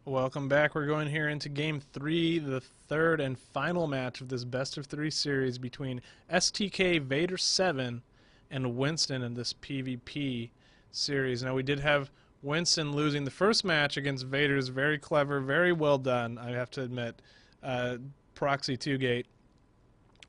Welcome back. We're going here into Game 3, the third and final match of this best-of-3 series between sTkVADErvii and Winston in this PvP series. Now, we did have Winston losing the first match against Vader's. Very clever, very well done, I have to admit. Proxy 2-gate,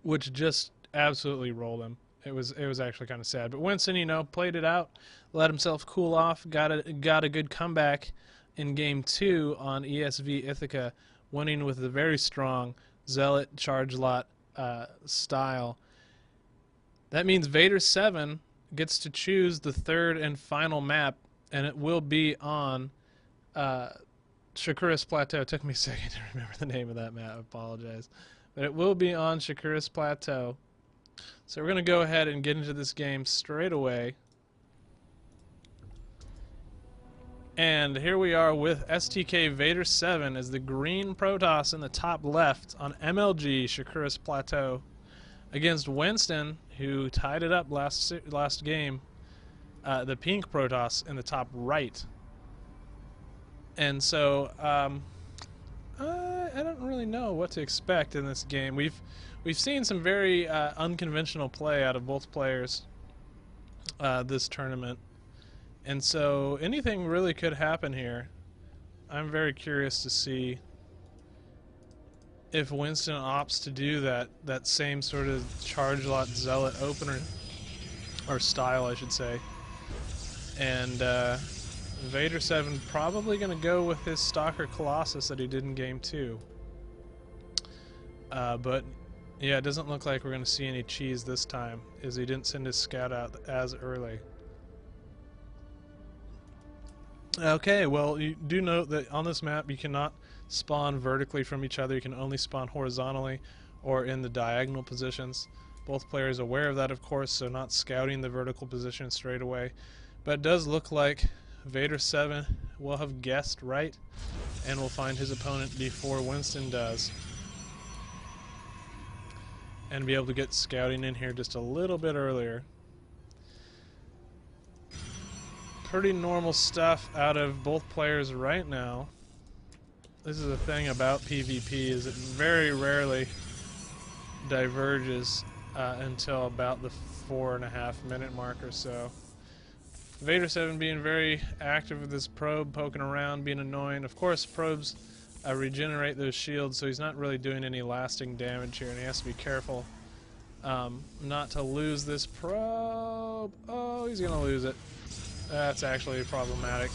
which just absolutely rolled him. It was actually kind of sad. But Winston, played it out, let himself cool off, got a good comeback in Game 2 on ESV Ithaca, winning with a very strong Zealot Charge Lot style. That means Vader7 gets to choose the third and final map, and it will be on Shakuris Plateau. It took me a second to remember the name of that map, I apologize. But it will be on Shakuris Plateau. So we're going to go ahead and get into this game straight away. And here we are with sTkVADErvii as the green Protoss in the top left on MLG Shakuris Plateau against Winston, who tied it up last game, the pink Protoss in the top right. And so I don't really know what to expect in this game. We've seen some very unconventional play out of both players this tournament. And so anything really could happen here. I'm very curious to see if Winston opts to do that same sort of Charge Lot Zealot opener, or style I should say. And Vader7 probably going to go with his Stalker Colossus that he did in Game 2. But yeah, it doesn't look like we're going to see any cheese this time, as he didn't send his scout out as early. Okay, well, you do note that on this map you cannot spawn vertically from each other. You can only spawn horizontally or in the diagonal positions. Both players are aware of that, of course, so not scouting the vertical position straight away. But it does look like Vader7 will have guessed right and will find his opponent before Winston does, and be able to get scouting in here just a little bit earlier. Pretty normal stuff out of both players right now. This is the thing about PvP, is it very rarely diverges until about the 4.5-minute mark or so. Vader7 being very active with his probe, poking around, being annoying. Of course, probes regenerate those shields, so he's not really doing any lasting damage here, and he has to be careful not to lose this probe. Oh, he's going to lose it. That's actually problematic.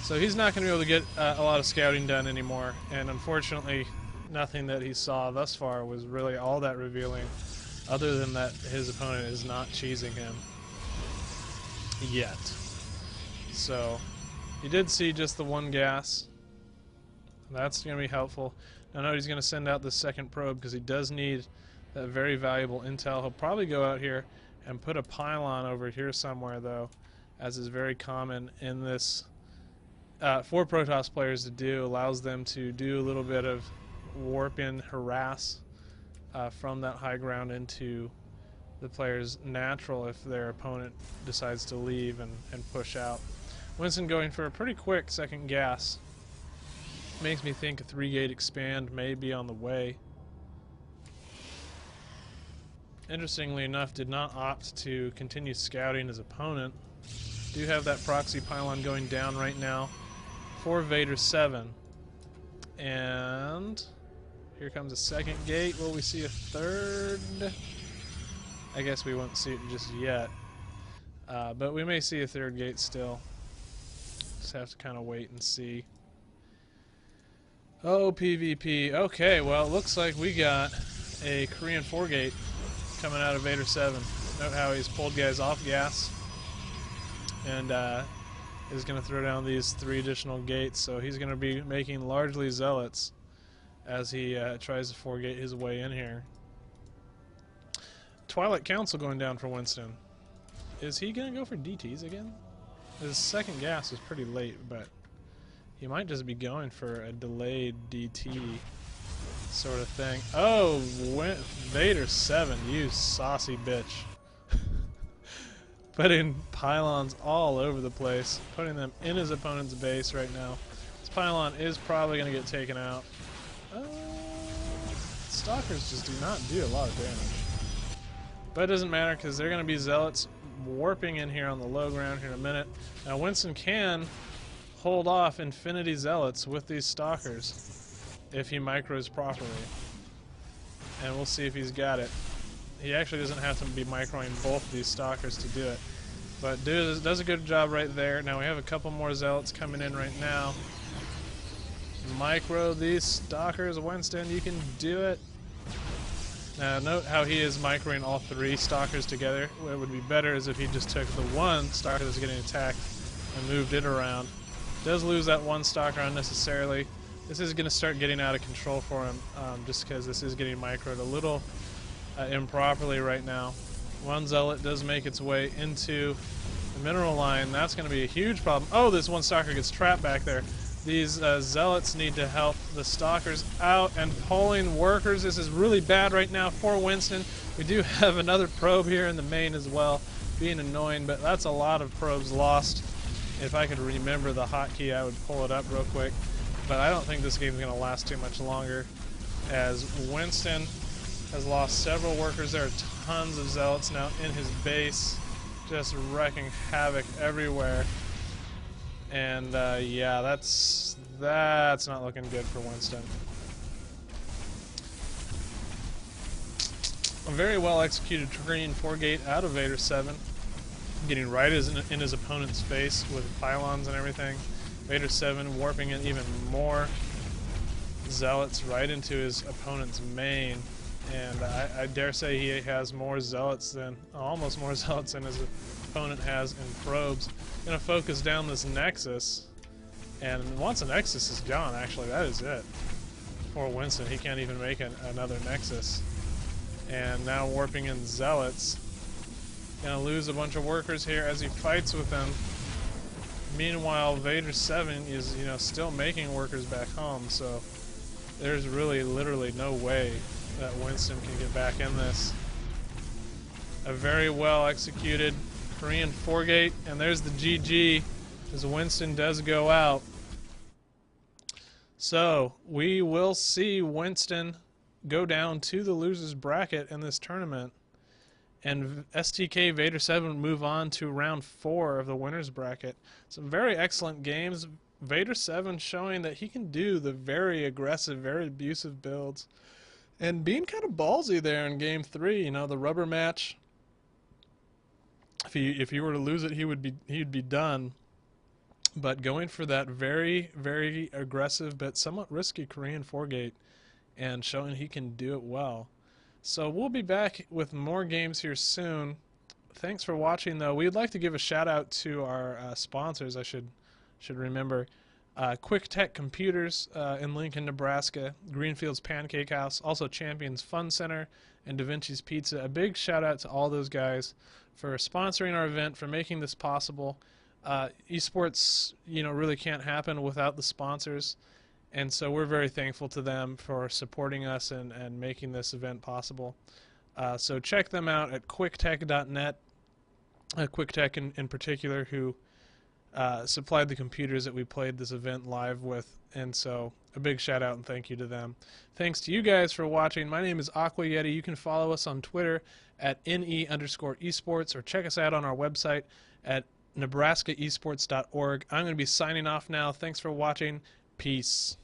So he's not going to be able to get a lot of scouting done anymore, and unfortunately nothing that he saw thus far was really all that revealing, other than that his opponent is not cheesing him yet. So he did see just the one gas. That's going to be helpful. Now note he's going to send out the second probe because he does need that very valuable intel. He'll probably go out here and put a pylon over here somewhere, though, as is very common in this for Protoss players to do. Allows them to do a little bit of warp in, harass from that high ground into the player's natural if their opponent decides to leave and push out. Winston going for a pretty quick second gas. Makes me think a 3-gate expand may be on the way. Interestingly enough, did not opt to continue scouting his opponent. Do have that proxy pylon going down right now for Vader7. And here comes a second gate. Will we see a third? I guess we won't see it just yet. But we may see a third gate still. Just have to kind of wait and see. Oh, PvP. Okay, well, it looks like we got a Korean 4-gate coming out of Vader7. Note how he's pulled guys off gas and is going to throw down these 3 additional gates, so he's going to be making largely zealots as he tries to 4-gate his way in here. Twilight Council going down for Winston. Is he going to go for DTs again? His second gas was pretty late, but he might just be going for a delayed DT sort of thing. Oh, Vader7, you saucy bitch. Putting pylons all over the place, putting them in his opponent's base right now. It's pylon is probably going to get taken out. Stalkers just do not do a lot of damage. But it doesn't matter because they're going to be zealots warping in here on the low ground here in a minute. Now Winston can hold off Infinity Zealots with these Stalkers if he micros properly. And we'll see if he's got it. He actually doesn't have to be microing both of these Stalkers to do it. But does a good job right there. Now we have a couple more Zealots coming in right now. Micro these Stalkers, Winston, you can do it. Now note how he is microing all three Stalkers together. What would be better is if he just took the one Stalker that's getting attacked and moved it around. Does lose that one Stalker unnecessarily. This is going to start getting out of control for him, just because this is getting microed a little improperly right now. One Zealot does make its way into the mineral line. That's going to be a huge problem. Oh, this one Stalker gets trapped back there. These Zealots need to help the Stalkers out and pulling workers. This is really bad right now for Winston. We do have another probe here in the main as well, being annoying, but that's a lot of probes lost. If I could remember the hotkey, I would pull it up real quick. But I don't think this game's going to last too much longer, as Winston has lost several workers. There are tons of Zealots now in his base, just wrecking havoc everywhere. And yeah, that's not looking good for Winston. A very well executed Korean 4-gate out of Vader 7, getting right in his opponent's face with pylons and everything. Vader 7 warping in even more Zealots right into his opponent's main, and I dare say he has more Zealots than, almost more Zealots than his opponent has in probes. Gonna focus down this Nexus, and once the Nexus is gone, actually that is it for Winston. He can't even make another Nexus. And now warping in Zealots. Gonna lose a bunch of workers here as he fights with them. Meanwhile, Vader 7 is, still making workers back home, so there's really literally no way that Winston can get back in this. A very well executed Korean 4-gate, and there's the GG as Winston does go out. So we will see Winston go down to the losers bracket in this tournament, and sTkVADErvii move on to round 4 of the winners bracket. Some very excellent games. Vader 7 showing that he can do the very aggressive, very abusive builds, and being kind of ballsy there in game 3. The rubber match. If he were to lose it, he'd be done. But going for that very, very aggressive but somewhat risky Korean 4-gate and showing he can do it well. So we'll be back with more games here soon. Thanks for watching, though. We'd like to give a shout out to our sponsors. I should remember. Quick Tech Computers in Lincoln, Nebraska. Greenfield's Pancake House. Also Champions Fun Center and Da Vinci's Pizza. A big shout out to all those guys for sponsoring our event, for making this possible. Esports, really can't happen without the sponsors. And so we're very thankful to them for supporting us and making this event possible. So check them out at quicktech.net. QuickTech in particular, who supplied the computers that we played this event live with. And so a big shout out and thank you to them. Thanks to you guys for watching. My name is Aqua Yeti. You can follow us on Twitter at NE_esports, or check us out on our website at nebraskaesports.org. I'm going to be signing off now. Thanks for watching. Peace.